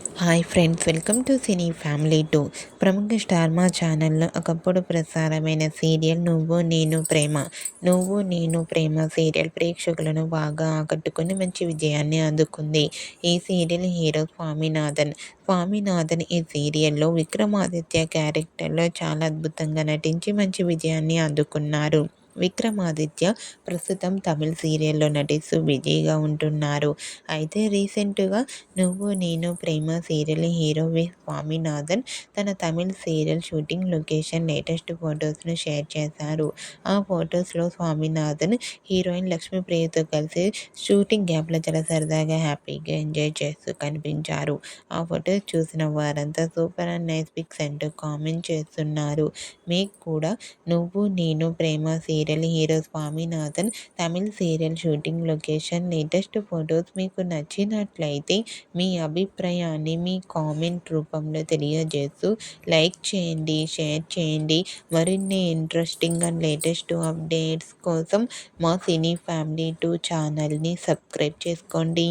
Hi friends, welcome to cine family 2. ప్రముఖ star మా ఛానల్లో ఒకప్పుడు ప్రసారమైన సీరియల్ నువ్వు నేను ప్రేమ సీరియల్ ప్రేక్షకులను బాగా ఆకట్టుకుని మంచి విజయాన్ని అందుకుంది. ఈ సీరియల్ హీరో స్వామినాథన్ ఈ సీరియల్లో విక్రమాదిత్య క్యారెక్టర్లో చాలా అద్భుతంగా నటించి మంచి విజయాన్ని అందుకున్నారు. విక్రమాదిత్య ప్రస్తుతం తమిళ్ సీరియల్లో నటిస్తూ బిజీగా ఉంటున్నారు. అయితే రీసెంట్గా నువ్వు నేను ప్రేమ సీరియల్ హీరో స్వామినాథన్ తన Tamil serial shooting location latest ఫొటోస్ను షేర్ చేశారు. ఆ ఫొటోస్లో స్వామినాథన్ హీరోయిన్ లక్ష్మీప్రియతో కలిసి షూటింగ్ గ్యాప్లో చాలా సరదాగా హ్యాపీగా ఎంజాయ్ చేస్తూ కనిపించారు. ఆ ఫొటోస్ చూసిన వారంతా సూపర్ అండ్ నైస్ పిక్స్ అంటూ కామెంట్ చేస్తున్నారు. మీకు కూడా Nuvvu Nenu Prema serial hero Swaminathan Tamil serial shooting location latest photos మీకు నచ్చినట్లయితే మీ అభిప్రాయాన్ని మీ కామెంట్ రూపంలో తెలియజేస్తూ లైక్ చేయండి, షేర్ చేయండి. మరిన్ని ఇంట్రెస్టింగ్ అండ్ లేటెస్ట్ అప్డేట్స్ కోసం మా సినీ ఫ్యామిలీ 2 ఛానల్ని సబ్స్క్రైబ్ చేసుకోండి.